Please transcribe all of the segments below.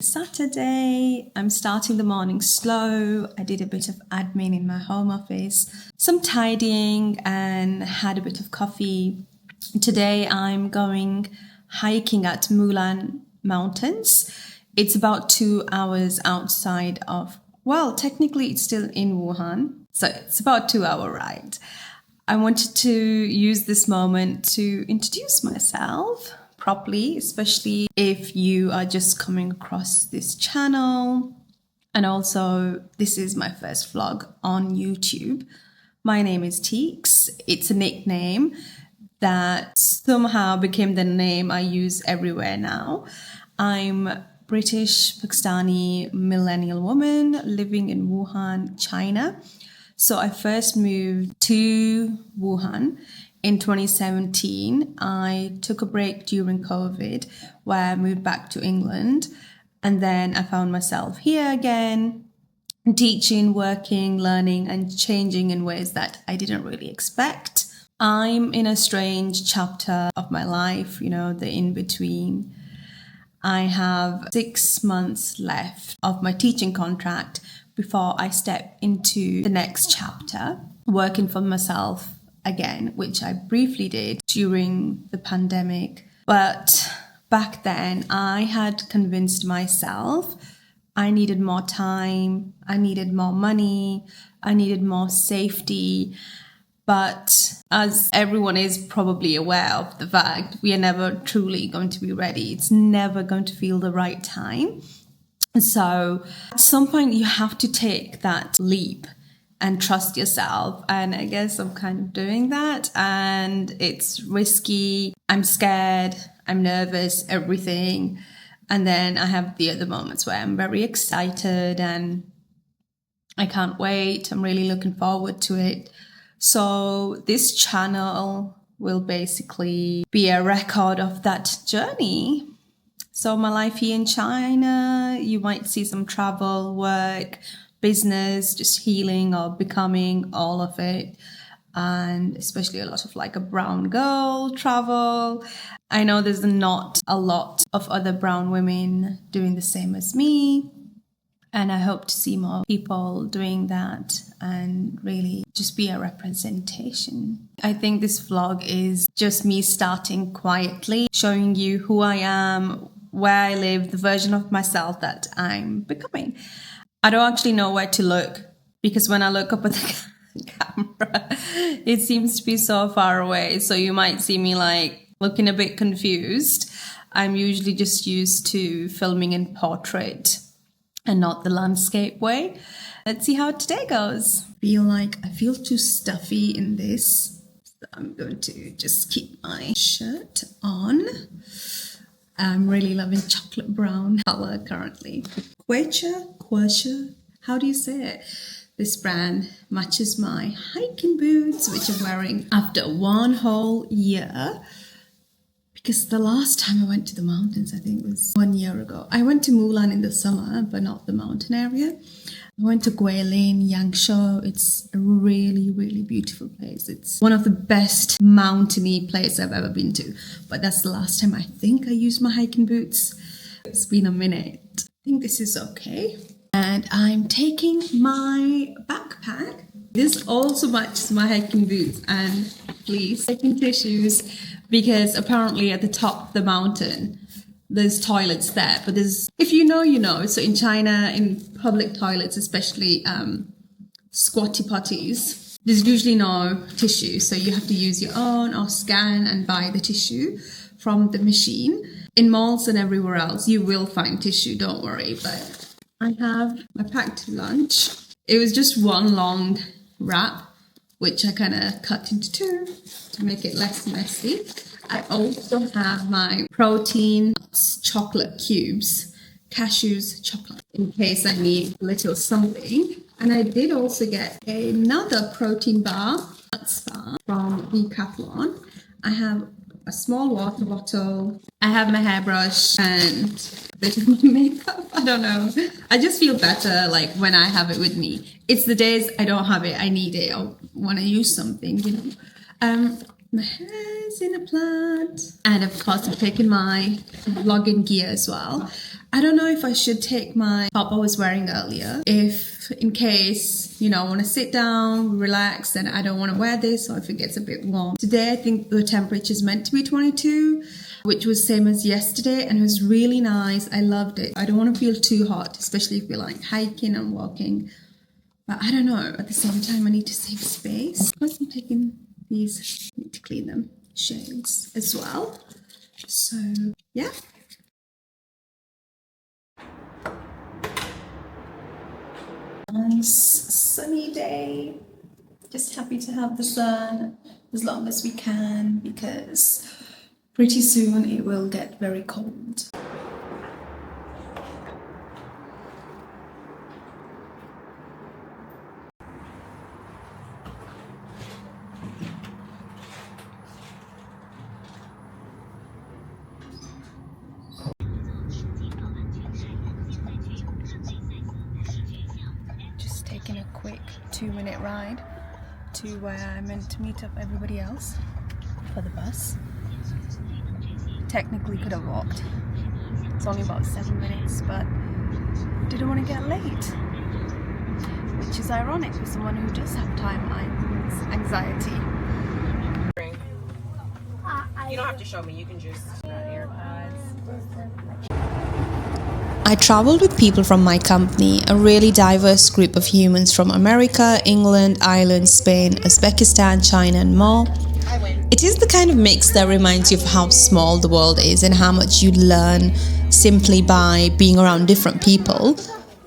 Saturday, I'm starting the morning slow. I did a bit of admin in my home office, some tidying, and had a bit of coffee. Today, I'm going hiking at Mulan Mountains. It's about 2 hours outside of, well, technically it's still in Wuhan. So it's about a 2-hour ride. I wanted to use this moment to introduce myself properly, especially if you are just coming across this channel. And also, this is my first vlog on YouTube. My name is Teeks. It's a nickname that somehow became the name I use everywhere now. I'm British Pakistani millennial woman living in Wuhan, China. So I first moved to Wuhan in 2017. I took a break during COVID where I moved back to England. And then I found myself here again, teaching, working, learning, and changing in ways that I didn't really expect. I'm in a strange chapter of my life, the in-between. I have 6 months left of my teaching contract before I step into the next chapter, working for myself again, which I briefly did during the pandemic. But back then, I had convinced myself I needed more time, I needed more money, I needed more safety. But as everyone is probably aware of the fact, we are never truly going to be ready. It's never going to feel the right time. So at some point you have to take that leap and trust yourself. And I guess I'm kind of doing that. And it's risky. I'm scared. I'm nervous, everything. And then I have the other moments where I'm very excited and I can't wait. I'm really looking forward to it. So this channel will basically be a record of that journey. So my life here in China, you might see some travel, work, business, just healing or becoming, all of it. And especially a lot of like a brown girl travel. I know there's not a lot of other brown women doing the same as me. And I hope to see more people doing that and really just be a representation. I think this vlog is just me starting quietly, showing you who I am, where I live, the version of myself that I'm becoming. I don't actually know where to look because when I look up at the camera, it seems to be so far away. So you might see me like looking a bit confused. I'm usually just used to filming in portrait and not the landscape way. Let's see how today goes. I feel too stuffy in this. So I'm going to just keep my shirt on. I'm really loving chocolate brown color currently. Quechua, how do you say it? This brand matches my hiking boots, which I'm wearing after 1 whole year. Because the last time I went to the mountains, I think was 1 year ago. I went to Mulan in the summer, but not the mountain area. I went to Guilin, Yangshuo. It's a really, really beautiful place. It's one of the best mountainy places I've ever been to. But that's the last time I think I used my hiking boots. It's been a minute. I think this is okay. And I'm taking my backpack. This also matches my hiking boots. And please, taking tissues. Because apparently at the top of the mountain, there's toilets there. But if you know, you know. So in China, in public toilets, especially squatty potties, there's usually no tissue. So you have to use your own or scan and buy the tissue from the machine. In malls and everywhere else, you will find tissue, don't worry. But I packed lunch. It was just one long wrap, which I kind of cut into 2 to make it less messy. I also have my protein chocolate cubes, cashews chocolate, in case I need a little something. And I did also get another protein bar, nuts bar from Decathlon. I have a small water bottle. I have my hairbrush and a bit of my makeup. I don't know. I just feel better like when I have it with me. It's the days I don't have it, I need it, I want to use something, My hair's in a plant. And of course, I've taken my vlogging gear as well. I don't know if I should take my top I was wearing earlier. If in case, I want to sit down, relax, and I don't want to wear this, or if it gets a bit warm. Today, I think the temperature is meant to be 22, which was same as yesterday, and it was really nice. I loved it. I don't want to feel too hot, especially if we're like hiking and walking. But I don't know, at the same time, I need to save space. Plus, I'm taking these, I need to clean them, shades as well. So, yeah. Nice sunny day. Just happy to have the sun as long as we can, because pretty soon it will get very cold. Just taking a quick 2-minute ride to where I meant to meet up everybody else for the bus. Technically could have walked. It's only about 7 minutes, but didn't want to get late. Which is ironic for someone who does have timeline anxiety. You don't have to show me, you can just I traveled with people from my company, a really diverse group of humans from America, England, Ireland, Spain, Uzbekistan, China and more. It is the kind of mix that reminds you of how small the world is and how much you learn simply by being around different people.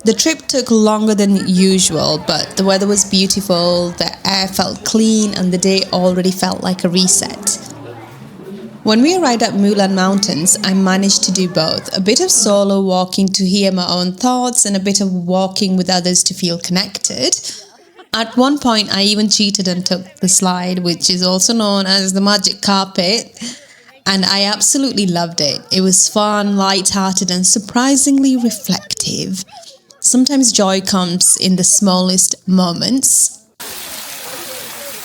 The trip took longer than usual, but the weather was beautiful, the air felt clean and the day already felt like a reset. When we arrived at Mulan Mountains, I managed to do both, a bit of solo walking to hear my own thoughts and a bit of walking with others to feel connected. At one point, I even cheated and took the slide, which is also known as the magic carpet, and I absolutely loved it. It was fun, light-hearted and surprisingly reflective. Sometimes joy comes in the smallest moments.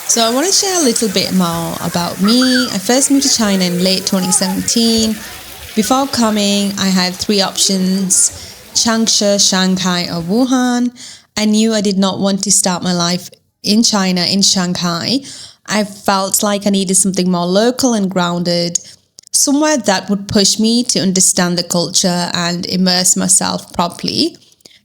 So I want to share a little bit more about me. I first moved to China in late 2017. Before coming, I had 3 options: Changsha, Shanghai or Wuhan. I knew I did not want to start my life in China, in Shanghai. I felt like I needed something more local and grounded, somewhere that would push me to understand the culture and immerse myself properly.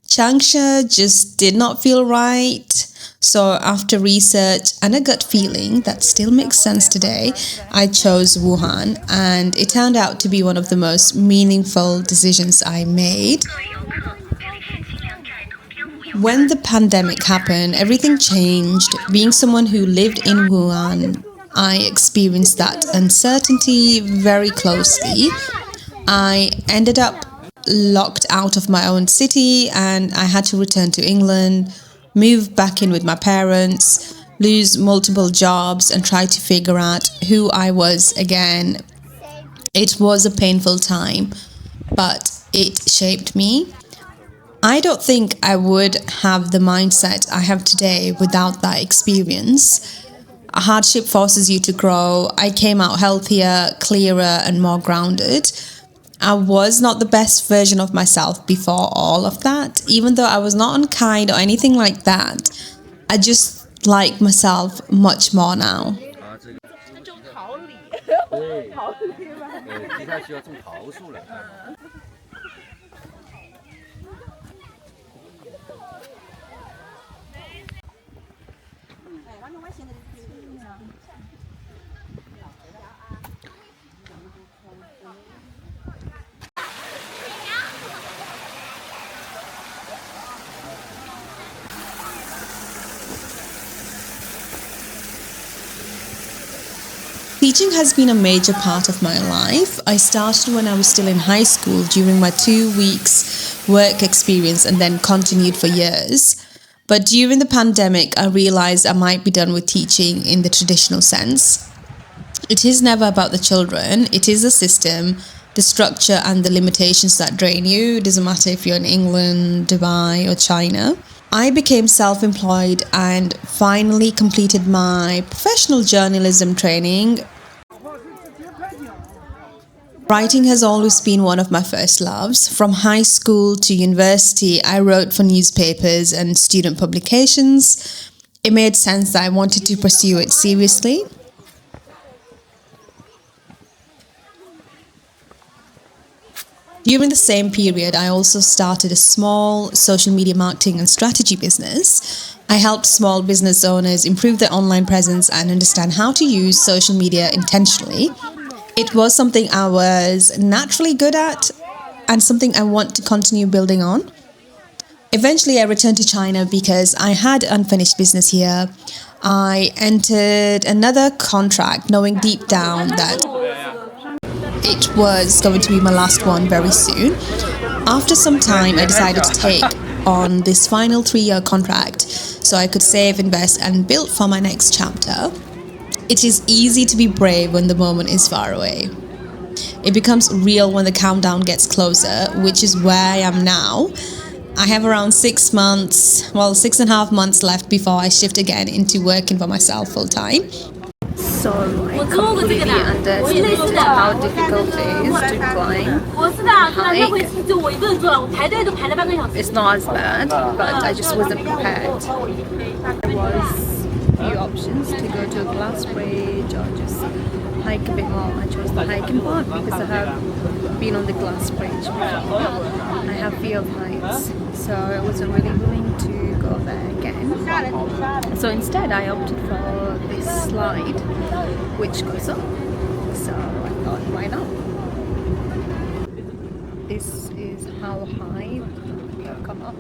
Changsha just did not feel right. So after research and a gut feeling that still makes sense today, I chose Wuhan, and it turned out to be one of the most meaningful decisions I made. When the pandemic happened, everything changed. Being someone who lived in Wuhan, I experienced that uncertainty very closely. I ended up locked out of my own city and I had to return to England, move back in with my parents, lose multiple jobs and try to figure out who I was again. It was a painful time, but it shaped me. I don't think I would have the mindset I have today without that experience. Hardship forces you to grow. I came out healthier, clearer and more grounded. I was not the best version of myself before all of that, even though I was not unkind or anything like that. I just like myself much more now. Teaching has been a major part of my life. I started when I was still in high school during my 2 weeks work experience and then continued for years. But during the pandemic, I realized I might be done with teaching in the traditional sense. It is never about the children, it is the system, the structure and the limitations that drain you. It doesn't matter if you're in England, Dubai or China. I became self-employed and finally completed my professional journalism training. Writing has always been one of my first loves. From high school to university, I wrote for newspapers and student publications. It made sense that I wanted to pursue it seriously. During the same period, I also started a small social media marketing and strategy business. I helped small business owners improve their online presence and understand how to use social media intentionally. It was something I was naturally good at and something I want to continue building on. Eventually, I returned to China because I had unfinished business here. I entered another contract knowing deep down that it was going to be my last one very soon. After some time, I decided to take on this final 3-year contract so I could save, invest, and build for my next chapter. It is easy to be brave when the moment is far away. It becomes real when the countdown gets closer, which is where I am now. I have around 6.5 months left before I shift again into working for myself full time. So I completely understand how difficult it is to climb hike. It's not as bad, but I just wasn't prepared. There was a few options to go to a glass bridge or just hike a bit more. I chose the hiking part because I have been on the glass bridge before. I have fear of heights, so I wasn't really willing to go there again. So instead I opted for this slide which goes up. So I thought, why not? This is how high I've come up.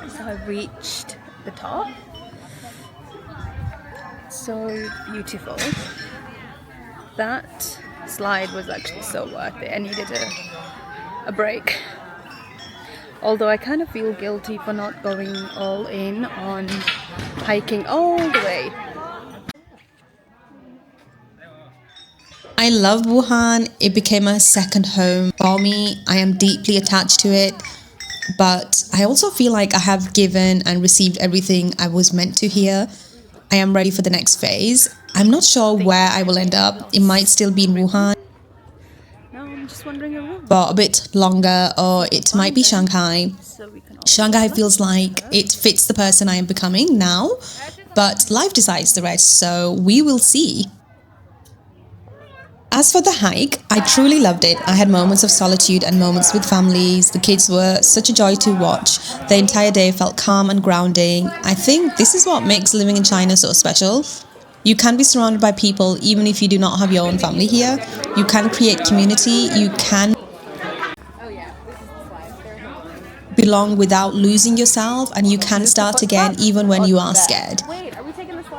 So I've reached the top. So beautiful. That slide was actually so worth it. I needed a break. Although I kind of feel guilty for not going all in on hiking all the way. I love Wuhan. It became a second home for me. I am deeply attached to it. But I also feel like I have given and received everything I was meant to here. I am ready for the next phase. I'm not sure where I will end up. It might still be in Wuhan I'm just wandering around for a bit longer, or it might be Shanghai. Shanghai feels like it fits the person I am becoming now, but life decides the rest, so we will see. As for the hike, I truly loved it. I had moments of solitude and moments with families. The kids were such a joy to watch. The entire day felt calm and grounding. I think this is what makes living in China so special. You can be surrounded by people even if you do not have your own family here. You can create community. You can belong without losing yourself, and you can start again even when you are scared.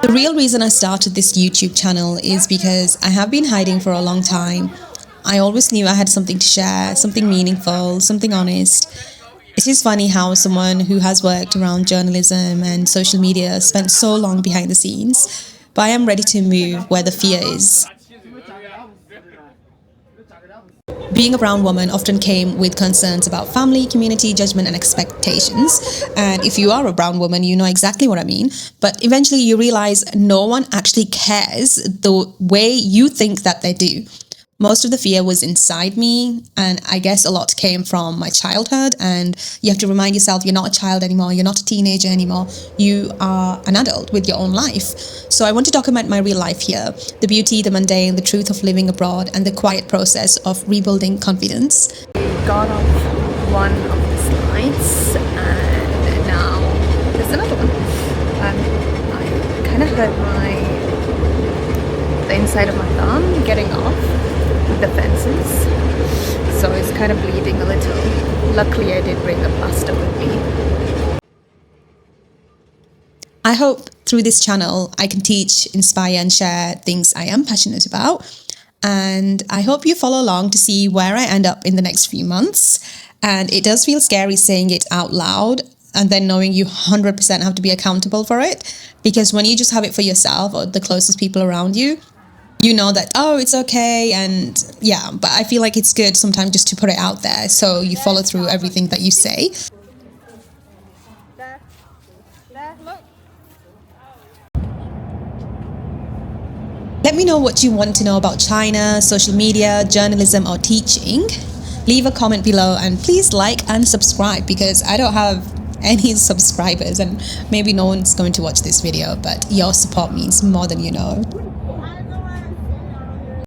The real reason I started this YouTube channel is because I have been hiding for a long time. I always knew I had something to share, something meaningful, something honest. It is funny how someone who has worked around journalism and social media spent so long behind the scenes, but I am ready to move where the fear is. Being a brown woman often came with concerns about family, community, judgment, and expectations. And if you are a brown woman, you know exactly what I mean. But eventually you realize no one actually cares the way you think that they do. Most of the fear was inside me, and I guess a lot came from my childhood, and you have to remind yourself you're not a child anymore, you're not a teenager anymore, you are an adult with your own life. So I want to document my real life here, the beauty, the mundane, the truth of living abroad, and the quiet process of rebuilding confidence. got off one of the slides and now there's another one. I kind of hurt the inside of my thumb getting off the fences, so it's kind of bleeding a little. Luckily I did bring a plaster with me. I hope through this channel I can teach, inspire and share things I am passionate about, and I hope you follow along to see where I end up in the next few months. And it does feel scary saying it out loud and then knowing you 100% have to be accountable for it, because when you just have it for yourself or the closest people around you, you know that, oh, it's okay. And yeah, but I feel like it's good sometimes just to put it out there so you follow through everything that you say. Let me know what you want to know about China, social media, journalism, or teaching. Leave a comment below and please like and subscribe because I don't have any subscribers and maybe no one's going to watch this video, but your support means more than you know.